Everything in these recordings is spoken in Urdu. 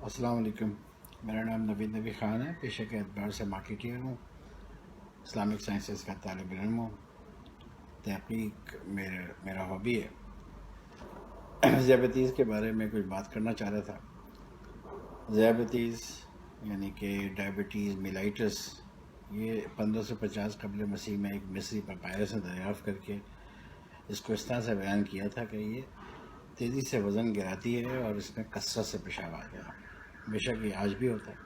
السلام علیکم. میرا نام نوید نبی خان ہے. پیشے کے اعتبار سے مارکیٹر ہوں. اسلامک سائنسز کا طالب علم ہوں. تحقیق میرا ہابی ہے. ذیابطیس کے بارے میں کچھ بات کرنا چاہ رہا تھا. ذیابطیس یعنی کہ ڈائبٹیز میلائٹس، یہ 1550 قبل مسیح میں ایک مصری پپائرس نے دریافت کر کے اس کو اس طرح سے بیان کیا تھا کہ یہ تیزی سے وزن گراتی ہے اور اس میں کثرت سے پیشاب آ گیا. بے شک یہ آج بھی ہوتا ہے.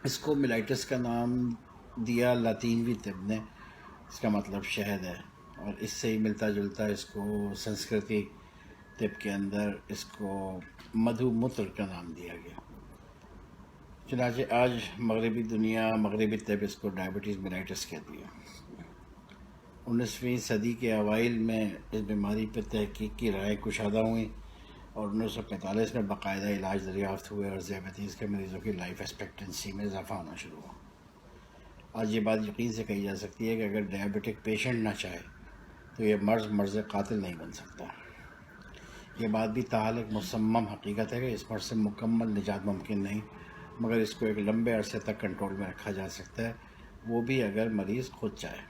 اس کو میلائٹس کا نام دیا لاطینوی طب نے. اس کا مطلب شہد ہے، اور اس سے ہی ملتا جلتا اس کو سنسکرتی طب کے اندر اس کو مدھو متر کا نام دیا گیا. چنانچہ آج مغربی دنیا، مغربی طب اس کو ڈائبٹیز میلائٹس کہتی ہے. 19ویں صدی کے اوائل میں اس بیماری پہ تحقیق کی رائے کشادہ ہوئیں اور 1945 میں باقاعدہ علاج دریافت ہوئے اور ذیابطیس کے مریضوں کی لائف ایکسپیکٹنسی میں اضافہ ہونا شروع ہوا. آج یہ بات یقین سے کہی جا سکتی ہے کہ اگر ڈائبٹک پیشنٹ نہ چاہے تو یہ مرض قاتل نہیں بن سکتا. یہ بات بھی تاحال ایک مصمم حقیقت ہے کہ اس مرض سے مکمل نجات ممکن نہیں، مگر اس کو ایک لمبے عرصے تک کنٹرول میں رکھا جا سکتا ہے، وہ بھی اگر مریض خود چاہے.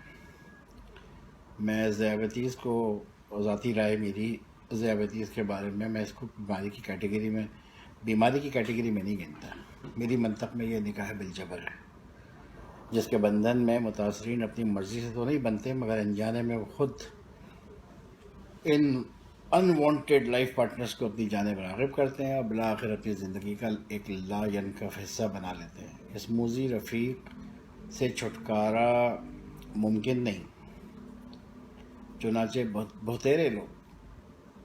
میں ذیابطیس کو ذاتی رائے میری ذیابطیس کے بارے میں اس کو بیماری کی کیٹیگری میں نہیں گنتا. میری منطق میں یہ نکاح بالجبر ہے، جس کے بندھن میں متاثرین اپنی مرضی سے تو نہیں بنتے، مگر انجانے میں وہ خود ان انوانٹیڈ لائف پارٹنرز کو اپنی جانب راغب کرتے ہیں اور بالآخر اپنی زندگی کا ایک لا ینکف حصہ بنا لیتے ہیں. اس موذی رفیق سے چھٹکارا ممکن نہیں. چنانچہ بہتیرے لوگ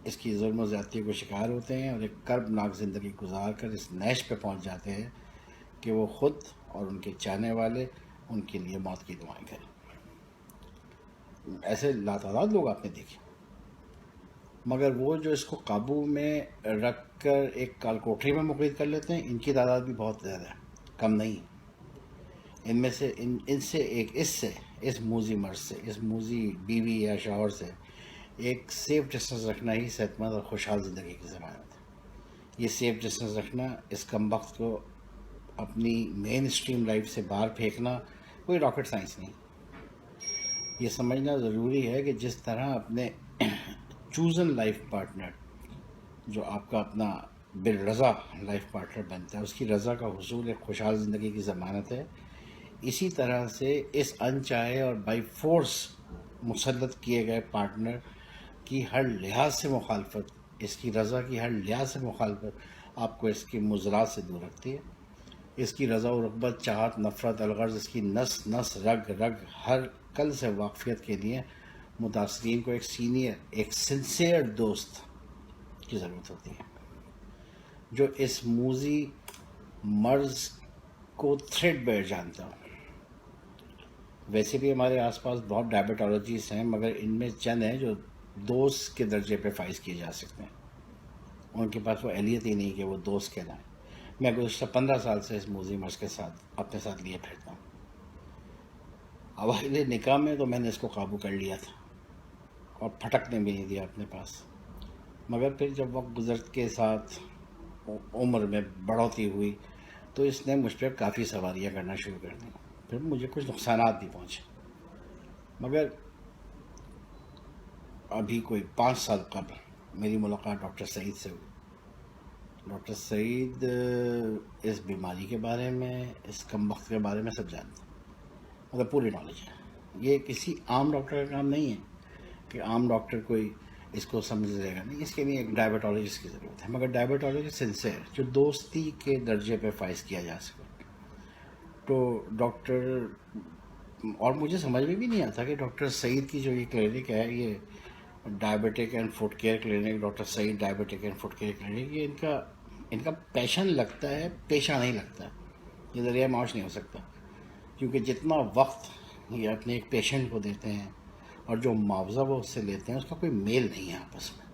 اس کی ظلم و زیادتی کو شکار ہوتے ہیں اور ایک کربناک زندگی گزار کر اس نیش پہ پہنچ جاتے ہیں کہ وہ خود اور ان کے چاہنے والے ان کے لیے موت کی دعائیں کریں. ایسے لاتعداد لوگ آپ نے دیکھے، مگر وہ جو اس کو قابو میں رکھ کر ایک کال کوٹری میں مقید کر لیتے ہیں، ان کی تعداد بھی بہت زیادہ ہے، کم نہیں. ان میں سے اس موذی مرض سے، اس موذی بیوی یا شوہر سے ایک سیف ڈسٹنس رکھنا ہی صحت مند اور خوشحال زندگی کی ضمانت ہے. یہ سیف ڈسٹنس رکھنا، اس کم وقت کو اپنی مین اسٹریم لائف سے باہر پھینکنا کوئی راکٹ سائنس نہیں. یہ سمجھنا ضروری ہے کہ جس طرح اپنے چوزن لائف پارٹنر، جو آپ کا اپنا بالرضا لائف پارٹنر بنتا ہے، اس کی رضا کا حصول ایک خوشحال زندگی کی ضمانت ہے، اسی طرح سے اس انچاہے اور بائی فورس مسلط کیے گئے پارٹنر کی ہر لحاظ سے مخالفت، اس کی رضا کی ہر لحاظ سے مخالفت آپ کو اس کی مضرات سے دور رکھتی ہے. اس کی رضا و رغبت، چاہت، نفرت، الغرض، اس کی نس نس رگ رگ ہر کل سے واقفیت کے لیے متاثرین کو ایک سنسیئر دوست کی ضرورت ہوتی ہے، جو اس موذی مرض کو تھریڈ بیئر جانتا ہوں. ویسے بھی ہمارے آس پاس بہت ڈائبٹالوجیز ہیں، مگر ان میں چند ہیں جو دوست کے درجے پہ فائز کیے جا سکتے ہیں. ان کے پاس وہ اہلیت ہی نہیں کہ وہ دوست کہلائیں. میں گزشتہ 15 سال سے اس موذی مرض کے ساتھ اپنے ساتھ لیے پھرتا ہوں. اوائل نکاح میں تو میں نے اس کو قابو کر لیا تھا اور پھٹکنے بھی نہیں دیا اپنے پاس، مگر پھر جب وقت گزرت کے ساتھ عمر میں بڑھوتی ہوئی تو اس نے مجھ پر کافی سواریاں کرنا شروع کر دیں. پھر مجھے کچھ نقصانات بھی پہنچے، مگر ابھی کوئی 5 سال قبل میری ملاقات ڈاکٹر سعید سے ہوئی. ڈاکٹر سعید اس بیماری کے بارے میں، اس کم وقت کے بارے میں سب جانتے ہیں، مطلب پوری نالج ہے. یہ کسی عام ڈاکٹر کا کام نہیں ہے کہ عام ڈاکٹر کوئی اس کو سمجھ لے گا، نہیں. اس کے لیے ایک ڈائبٹالوجسٹ کی ضرورت ہے، مگر ڈائبٹالوجسٹ سنسیئر، جو دوستی کے درجے پہ فائز کیا جا سکے. تو ڈاکٹر، اور مجھے سمجھ میں بھی نہیں آتا کہ ڈاکٹر سعید کی جو یہ کلینک ہے، یہ diabetic and food care clinic, doctor Saeed diabetic and food care clinic, یہ ان کا پیشن لگتا ہے، پیشہ نہیں لگتا. یہ ذریعہ معاش نہیں ہو سکتا، کیونکہ جتنا وقت یہ اپنے ایک پیشنٹ کو دیتے ہیں اور جو معاوضہ وہ اس سے لیتے ہیں، اس کا کوئی میل نہیں ہے آپس میں.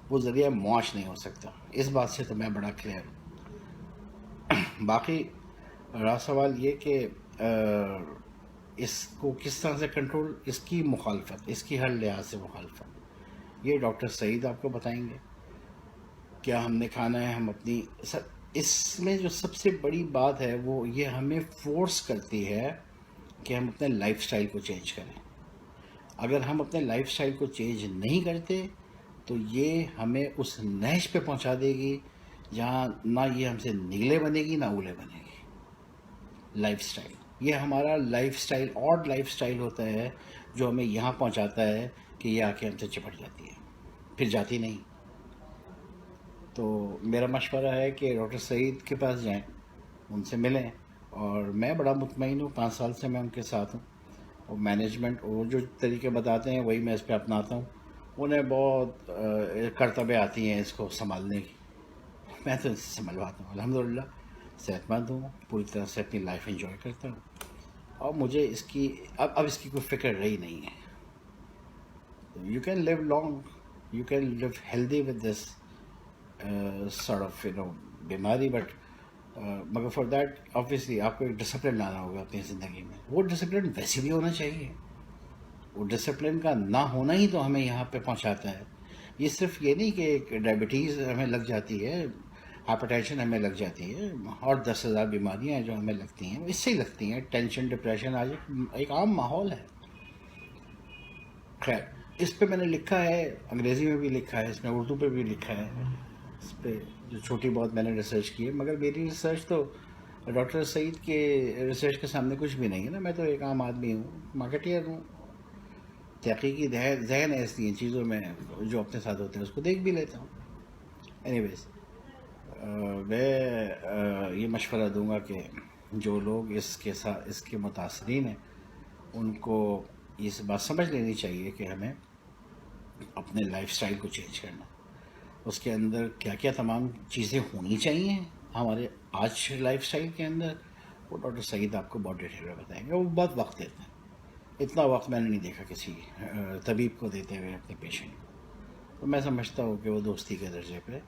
وہ ذریعہ معاش نہیں ہو سکتا. اس بات سے تو میں بڑا کلیئر ہوں. باقی رہا سوال یہ کہ اس کو کس طرح سے کنٹرول، اس کی مخالفت، اس کی ہر لحاظ سے مخالفت، یہ ڈاکٹر سعید آپ کو بتائیں گے. کیا ہم نے کھانا ہے، ہم اپنی اس میں جو سب سے بڑی بات ہے وہ یہ ہمیں فورس کرتی ہے کہ ہم اپنے لائف سٹائل کو چینج کریں. اگر ہم اپنے لائف سٹائل کو چینج نہیں کرتے تو یہ ہمیں اس نہج پہ پہنچا دے گی جہاں نہ یہ ہم سے نگلے بنے گی نہ اولے بنے گی. لائف سٹائل یہ ہمارا لائف سٹائل اور لائف سٹائل ہوتا ہے جو ہمیں یہاں پہنچاتا ہے کہ یہ آ کے ہم سے چپٹ جاتی ہے، پھر جاتی نہیں. تو میرا مشورہ ہے کہ ڈاکٹر سعید کے پاس جائیں، ان سے ملیں، اور میں بڑا مطمئن ہوں، 5 سال سے میں ان کے ساتھ ہوں، اور مینجمنٹ وہ جو طریقے بتاتے ہیں وہی میں اس پہ اپناتا ہوں. انہیں بہت کرتبیں آتی ہیں اس کو سنبھالنے کی، میں تو اس سے سنبھلواتا ہوں. الحمدللہ صحت مند ہوں، پوری طرح سے اپنی لائف انجوائے کرتا ہوں، اور مجھے اس کی اب اس کی کوئی فکر رہی نہیں ہے. You can live long, you can live healthy with this sort of بیماری، بٹ مگر فار دیٹ آبویسلی آپ کو ایک ڈسپلن لانا ہوگا اپنی زندگی میں. وہ ڈسپلن ویسے بھی ہونا چاہیے، وہ ڈسپلن کا نہ ہونا ہی تو ہمیں یہاں پہ پہنچاتا ہے. یہ صرف یہ نہیں کہ ڈائبٹیز ہمیں لگ جاتی ہے، ہائپرٹینشن ہمیں لگ جاتی ہے، اور 10,000 بیماریاں ہیں جو ہمیں لگتی ہیں اس سے ہی لگتی ہیں. ٹینشن، ڈپریشن آج ایک عام ماحول ہے. خیر، اس پہ میں نے لکھا ہے، انگریزی میں بھی لکھا ہے، اس میں اردو پہ بھی لکھا ہے، اس پہ جو چھوٹی بہت میں نے ریسرچ کی ہے. مگر میری ریسرچ تو ڈاکٹر سعید کے ریسرچ کے سامنے کچھ بھی نہیں ہے نا. میں تو ایک عام آدمی ہوں، مارکیٹر ہوں. تحقیقی ذہن ہے، اس لیے چیزوں میں جو اپنے ساتھ ہوتے ہیں اس کو دیکھ بھی لیتا ہوں. اینی ویز، میں یہ مشورہ دوں گا کہ جو لوگ اس کے ساتھ اس کے متاثرین ہیں ان کو یہ بات سمجھ لینی چاہیے کہ ہمیں اپنے لائف سٹائل کو چینج کرنا. اس کے اندر کیا کیا تمام چیزیں ہونی چاہیے ہمارے آج لائف سٹائل کے اندر، وہ ڈاکٹر سعید آپ کو بہت ڈیٹیل میں بتائیں گے. وہ بہت وقت دیتے ہیں، اتنا وقت میں نے نہیں دیکھا کسی طبیب کو دیتے ہوئے اپنے پیشنٹ کو. تو میں سمجھتا ہوں کہ وہ دوستی کے درجے پہ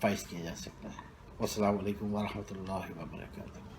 فائز کیا جا سکتا ہے. والسلام علیکم ورحمۃ اللہ وبرکاتہ.